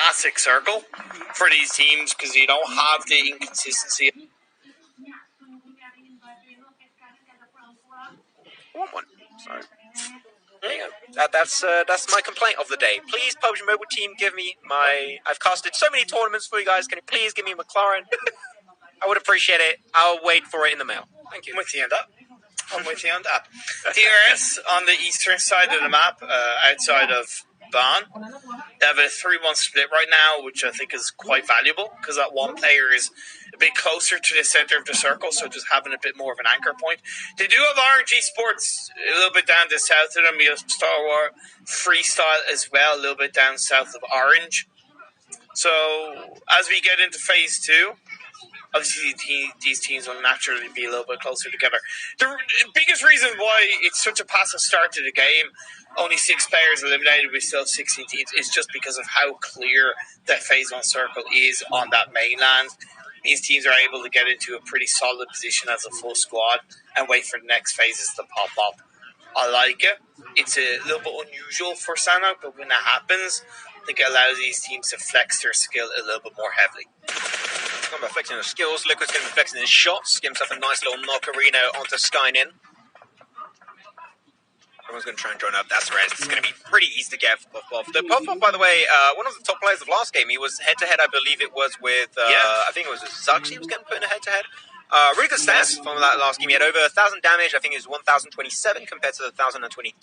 classic circle for these teams because you don't have the inconsistency. One. So there you go. That's my complaint of the day. Please, PUBG Mobile team, give me my. I've casted so many tournaments for you guys. Can you please give me a McLaren? I would appreciate it. I'll wait for it in the mail. Thank you. I'm with you on that. DRS on the eastern side of the map, outside of Ban. They have a 3-1 split right now, which I think is quite valuable because that one player is a bit closer to the center of the circle, so just having a bit more of an anchor point. They do have RNG Sports a little bit down to south of them. You have Star Wars Freestyle as well, a little bit down south of Orange. So as we get into phase 2, obviously these teams will naturally be a little bit closer together. The biggest reason why it's such a passive start to the game, only 6 players eliminated, we still have 16 teams, is just because of how clear that phase 1 circle is on that mainland. These teams are able to get into a pretty solid position as a full squad and wait for the next phases to pop up. I like it. It's a little bit unusual for Sanhok, but when that happens, I think it allows these teams to flex their skill a little bit more heavily. Talking about flexing his skills, Liquid's going to be flexing his shots. Give himself a nice little knockerino onto Skynin. Everyone's going to try and join up. That's right. It's going to be pretty easy to get for Puff. The Puff, by the way, one of the top players of last game. He was head-to-head, I believe it was with, I think it was Zux. He was getting put in a head-to-head. Really good stats from that last game. He had over 1,000 damage. I think it was 1,027 compared to the 1,022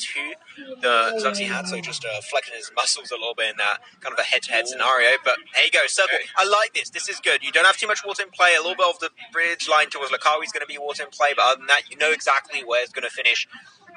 the Zuxi had. So just flexing his muscles a little bit in that kind of a head-to-head scenario. But there you go, circle. I like this. This is good. You don't have too much water in play. A little bit of the bridge line towards Lakawi is going to be water in play. But other than that, you know exactly where it's going to finish.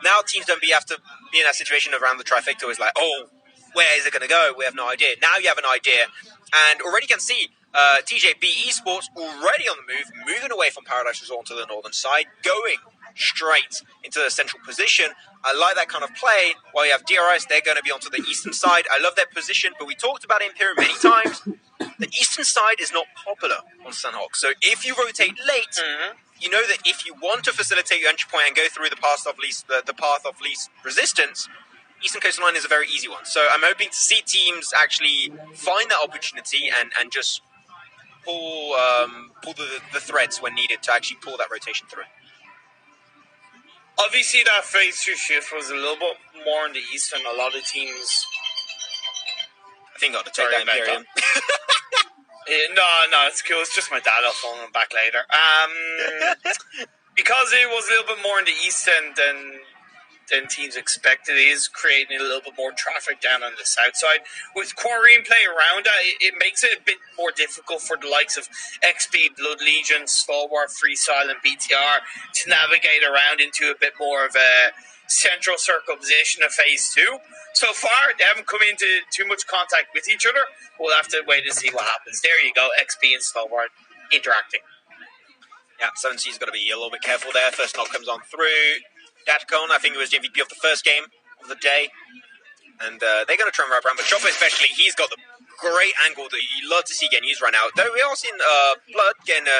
Now teams don't have to be in that situation around the trifecta. It's like, oh, where is it going to go? We have no idea. Now you have an idea. And already you can see TJB Esports already on the move, moving away from Paradise Resort to the northern side, going straight into the central position. I like that kind of play. While you have DRS, they're going to be onto the eastern side. I love their position, but we talked about Imperium many times. The eastern side is not popular on Sanhok. So if you rotate late, you know that if you want to facilitate your entry point and go through the path of least resistance, Eastern Coastline is a very easy one. So I'm hoping to see teams actually find that opportunity and just pull the threads when needed to actually pull that rotation through. Obviously, that phase 2 shift was a little bit more on the east, and a lot of teams. I think I got to take that Imperium. No, it's cool. It's just my dad. I'll phone him back later. Because it was a little bit more in the east end than teams expected, it is creating a little bit more traffic down on the south side. With Quarrying play around that, it makes it a bit more difficult for the likes of XP, Blood Legion, Stalwart, Freestyle, and BTR to navigate around into a bit more of a central circle position of phase 2. So far, they haven't come into too much contact with each other. We'll have to wait and see what happens. There you go, XP and Stalwart interacting. Yeah, 7C's got to be a little bit careful there. First knock comes on through. Datacon, I think it was the MVP of the first game of the day. And they're going to try and wrap around. But Chopper especially, he's got the great angle that you love to see getting used right now. Though we are seeing Blood getting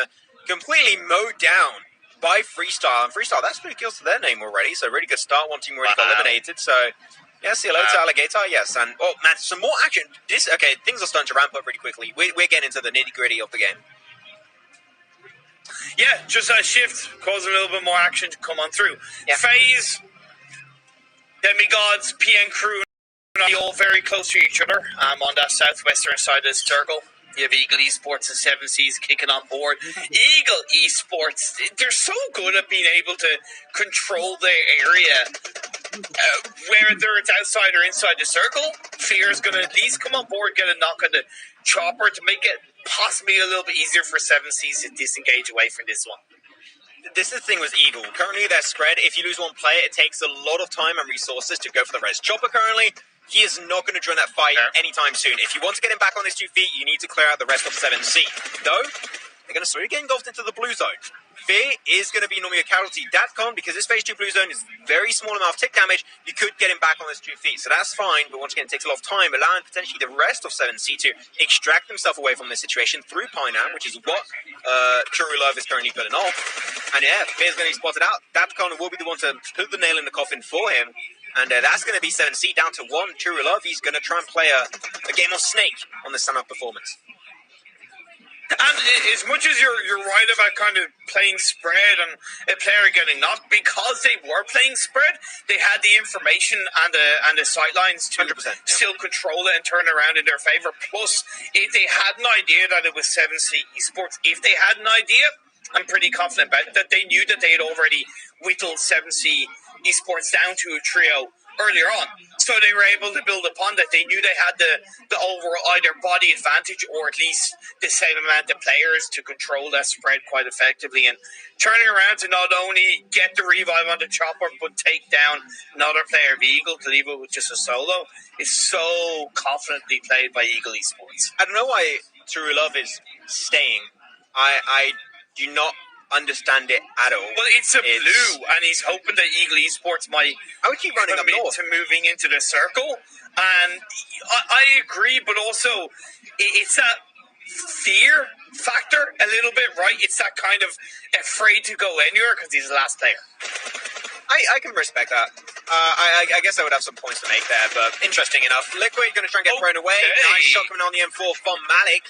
completely mowed down by Freestyle. And Freestyle, that's 3 kills to their name already. So really good start. One team already got eliminated. So, yeah, see hello to Alligator. Yes. And, oh, man, some more action. Things are starting to ramp up really quickly. We're getting into the nitty-gritty of the game. Yeah, just a shift, causing a little bit more action to come on through. Yeah. Phase, Demigods, PN Crew, are all very close to each other on that southwestern side of the circle. You have Eagle Esports and 7Cs kicking on board. Eagle Esports, they're so good at being able to control their area, whether it's outside or inside the circle. Fear is going to at least come on board, get a knock on the chopper to make it possibly a little bit easier for 7Cs to disengage away from this one. This is the thing with Eagle. Currently, they're spread. If you lose one player, it takes a lot of time and resources to go for the rest. Chopper currently, he is not going to join that fight anytime soon. If you want to get him back on his 2 feet, you need to clear out the rest of 7C. Though, they're going to slowly get engulfed into the blue zone. Fear is going to be normally a casualty. Datcon, because this phase 2 blue zone is very small amount of tick damage, you could get him back on his 2 feet. So that's fine, but once again, it takes a lot of time, allowing potentially the rest of 7C to extract themselves away from this situation through Pineham, which is what True Love is currently pulling off. And yeah, Fear's going to be spotted out. Datcon will be the one to put the nail in the coffin for him. And that's going to be 7C down to 1. True Love, he's going to try and play a game of Snake on the Sanok performance. And as much as you're right about kind of playing spread and a player getting knocked, because they were playing spread, they had the information and the sightlines to 100%, still control it and turn it around in their favour. Plus, if they had an idea that it was 7C Esports, if they had an idea, I'm pretty confident about it, that they knew that they had already whittled 7C Esports down to a trio earlier on. So they were able to build upon that. They knew they had the overall either body advantage or at least the same amount of players to control that spread quite effectively. And turning around to not only get the revive on the chopper, but take down another player of Eagle to leave it with just a solo is so confidently played by Eagle Esports. I don't know why True Love is staying. I do not understand it at all. Well, it's blue, and he's hoping that Eagle Esports might I would keep running up north to moving into the circle. And I agree, but also it's that fear factor a little bit, right? It's that kind of afraid to go anywhere because he's the last player. I can respect that. I guess I would have some points to make there, but interesting enough. Liquid going to try and get thrown away. Nice shot coming on the M4 from Malik.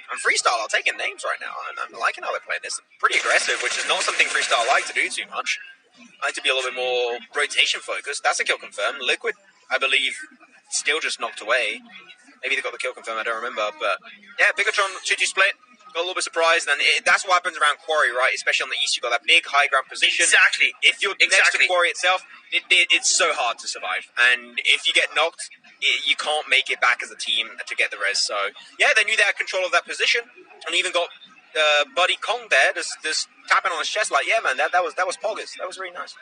And Freestyle are taking names right now, and I'm liking how they're playing this. Pretty aggressive, which is not something Freestyle like to do too much. I like to be a little bit more rotation focused. That's a kill confirmed. Liquid, I believe, still just knocked away. Maybe they got the kill confirmed, I don't remember. But yeah, Bigatron 2-2 split. Got a little bit surprised, and that's what happens around Quarry, right? Especially on the east, you've got that big high ground position. Exactly. If you're next to Quarry itself, it's so hard to survive. And if you get knocked, you can't make it back as a team to get the res. So yeah, they knew they had control of that position, and even got buddy Kong there, just tapping on his chest like, yeah, man, that was poggers. That was really nice.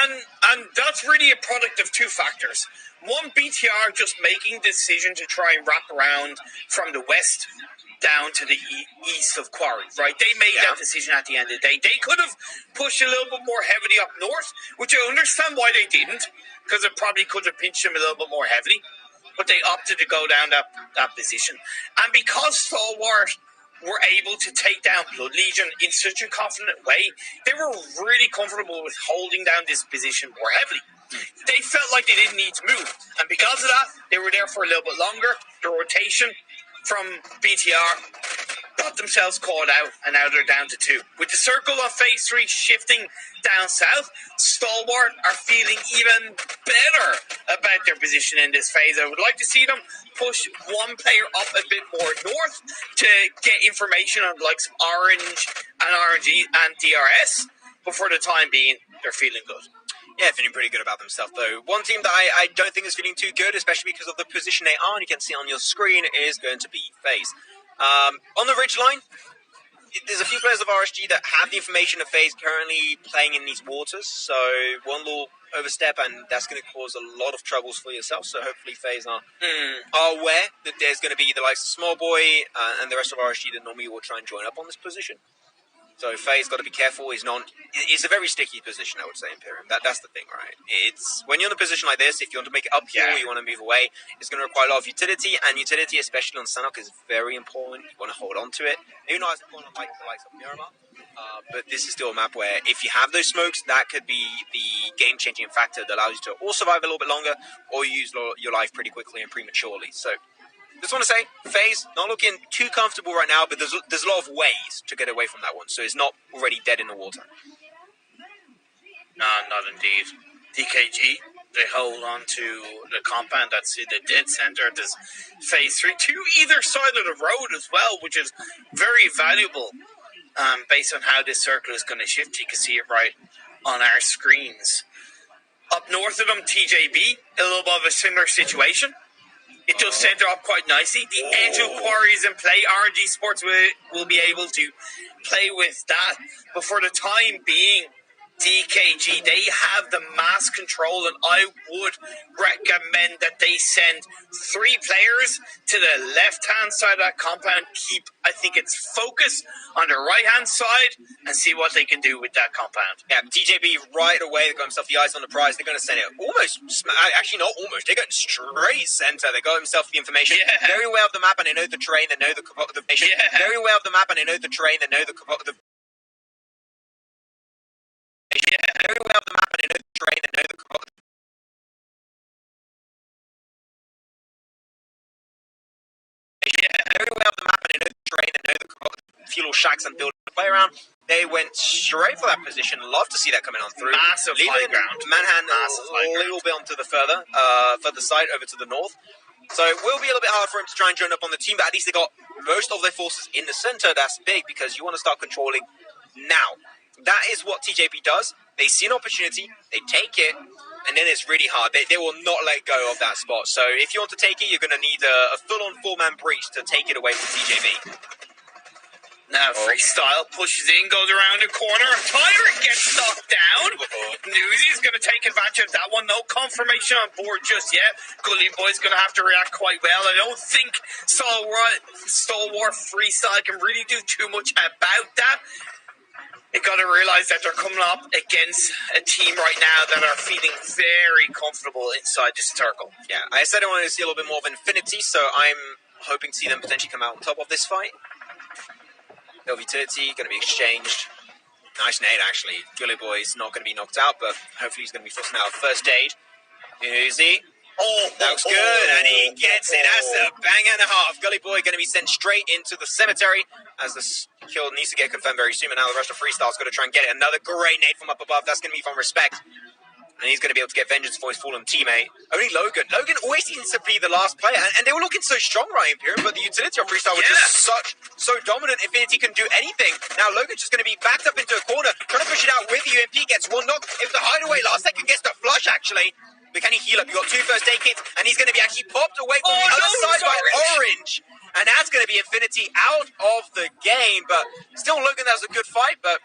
And that's really a product of two factors. One, BTR just making the decision to try and wrap around from the west down to the east of Quarry, right? They made that decision at the end of the day. They could have pushed a little bit more heavily up north, which I understand why they didn't, because it probably could have pinched them a little bit more heavily, but they opted to go down that position. And because Stalwart were able to take down Blood Legion in such a confident way, they were really comfortable with holding down this position more heavily. They felt like they didn't need to move, and because of that, they were there for a little bit longer. The rotation from BTR got themselves caught out, and now they're down to 2. With the circle on phase 3 shifting down south, Stalwart are feeling even better about their position in this phase. I would like to see them push one player up a bit more north to get information on the likes of Orange and RNG and DRS, but for the time being, they're feeling good. Yeah, feeling pretty good about themselves, though. One team that I don't think is feeling too good, especially because of the position they are, and you can see on your screen, is going to be FaZe. On the ridgeline, there's a few players of RSG that have the information of FaZe currently playing in these waters, so one little overstep, and that's going to cause a lot of troubles for yourself, so hopefully FaZe are aware that there's going to be the likes of Small Boy and the rest of RSG that normally will try and join up on this position. So FaZe's got to be careful. It's a very sticky position, I would say, Imperium. That's the thing, right? It's when you're in a position like this, if you want to make it uphill, you want to move away, it's going to require a lot of utility, and utility, especially on Sanok, is very important. You want to hold on to it. Maybe not as important like the likes of Miramar, but this is still a map where if you have those smokes, that could be the game-changing factor that allows you to or survive a little bit longer or use your life pretty quickly and prematurely. So just want to say, FaZe, not looking too comfortable right now, but there's a lot of ways to get away from that one, so it's not already dead in the water. No, not indeed. DKG, they hold on to the compound that's in the dead center of this phase 3 to either side of the road as well, which is very valuable based on how this circle is going to shift. You can see it right on our screens. Up north of them, TJB, a little bit of a similar situation. It does center up quite nicely. The edge of Quarry is in play. RNG Sports will be able to play with that. But for the time being, DKG, they have the mass control, and I would recommend that they send 3 players to the left-hand side of that compound. I think it's focus on the right-hand side and see what they can do with that compound. Yeah, TJB right away, they've got themselves the eyes on the prize. They're going to send it almost, actually not almost, they got straight center. They got themselves the information. Yeah. Very aware of the map, and they know the terrain, they know the information. Yeah. Very aware of the map, and they know the terrain, they know the very aware of the map, and they know the terrain, they know the know the way up the map and they know the terrain, they know the fuel shacks and buildings to play around. They went straight for that position. Love to see that coming on through. Massive high ground. Manhan a little bit onto the further side over to the north. So it will be a little bit hard for him to try and join up on the team, but at least they got most of their forces in the center. That's big because you want to start controlling now. That is what TJP does. They see an opportunity, they take it, and then it's really hard. They will not let go of that spot. So if you want to take it, you're going to need a full-on four-man breach to take it away from TJP. Now Freestyle pushes in, goes around the corner. Tyrant gets knocked down. Newsy's going to take advantage of that one. No confirmation on board just yet. Gully Boy's going to have to react quite well. I don't think Stalwart Freestyle can really do too much about that. You got to realize that they're coming up against a team right now that are feeling very comfortable inside this circle. Yeah, I said I wanted to see a little bit more of Infinity, so I'm hoping to see them potentially come out on top of this fight. No utility, going to be exchanged. Nice nade, actually. Gully Boy's not going to be knocked out, but hopefully he's going to be forcing out a first aid. Easy. Oh, that was good, and he gets it. That's a bang and a half. Gully Boy going to be sent straight into the cemetery as the kill needs to get confirmed very soon, and now the rest of Freestyle is going to try and get it. Another great nade from up above. That's going to be from Respect. And he's going to be able to get vengeance for his fallen teammate. Only Logan. Logan always seems to be the last player. And they were looking so strong right Imperium, but the utility of Freestyle was just so dominant. Infinity can do anything. Now Logan's just going to be backed up into a corner, trying to push it out with UMP, gets one knock. If the hideaway last second gets the flush, actually. But can he heal up? You got two first aid kits, and he's going to be actually popped away from the other side by Orange. And that's going to be Infinity out of the game. But still, Logan, that was a good fight. But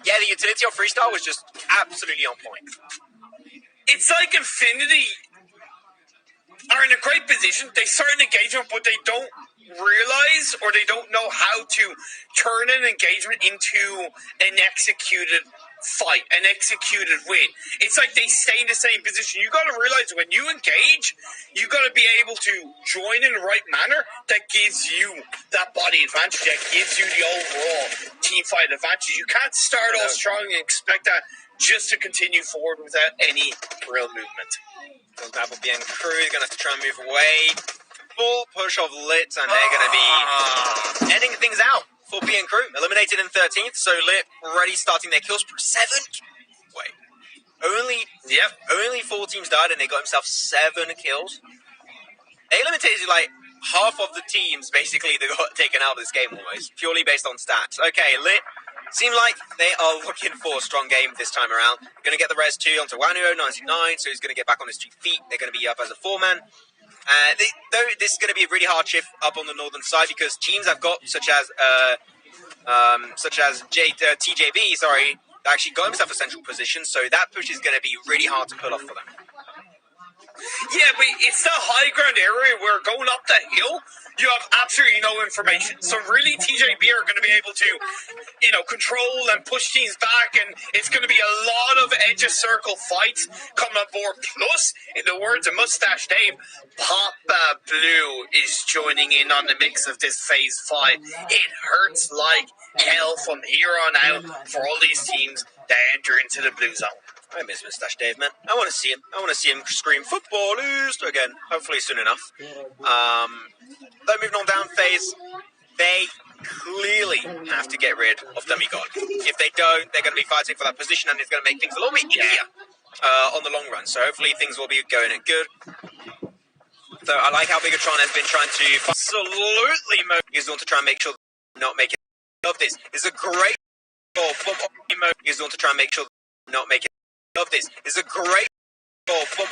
yeah, the utility of Freestyle was just absolutely on point. It's like Infinity are in a great position. They start an engagement, but they don't realize or they don't know how to turn an engagement into an executed fight, an executed win. It's like they stay in the same position. You got to realize when you engage, you got to be able to join in the right manner that gives you that body advantage, that gives you the overall team fight advantage. You can't start off strong and expect that just to continue forward without any real movement. Babel being crew, they're going to have to try and move away. Full push of Lit, and they're going to be ending things out for B and crew. Eliminated in 13th, so Lit already starting their kills for 7. Wait. Only 4 teams died, and they got themselves 7 kills. They eliminated like half of the teams, basically, that got taken out of this game almost, purely based on stats. Okay, Lit seem like they are looking for a strong game this time around. Going to get the res 2 onto Wanuo, 99, so he's going to get back on his 2 feet. They're going to be up as a 4-man. This is going to be a really hard shift up on the northern side because teams I've got, such as TJB, actually got himself a central position, so that push is going to be really hard to pull off for them. Yeah, but it's that high ground area where going up that hill, you have absolutely no information. So really, TJB are going to be able to, control and push teams back, and it's going to be a lot of edge of circle fights coming on board. Plus, in the words of Mustache Dave, Papa Blue is joining in on the mix of this Phase 5. It hurts like hell from here on out for all these teams that enter into the blue zone. I miss Mustache Dave, man. I want to see him. I want to see him scream footballers again. Hopefully soon enough. Though moving on down phase, they clearly have to get rid of Demigod. If they don't, they're going to be fighting for that position, and it's going to make things a little bit easier on the long run. So hopefully things will be going good. So I like how Bigatron has been trying to absolutely he's going to try and make sure not make it. Love this. It's a great ball from He's going to try and make sure not make it. Love this. It's a great ball from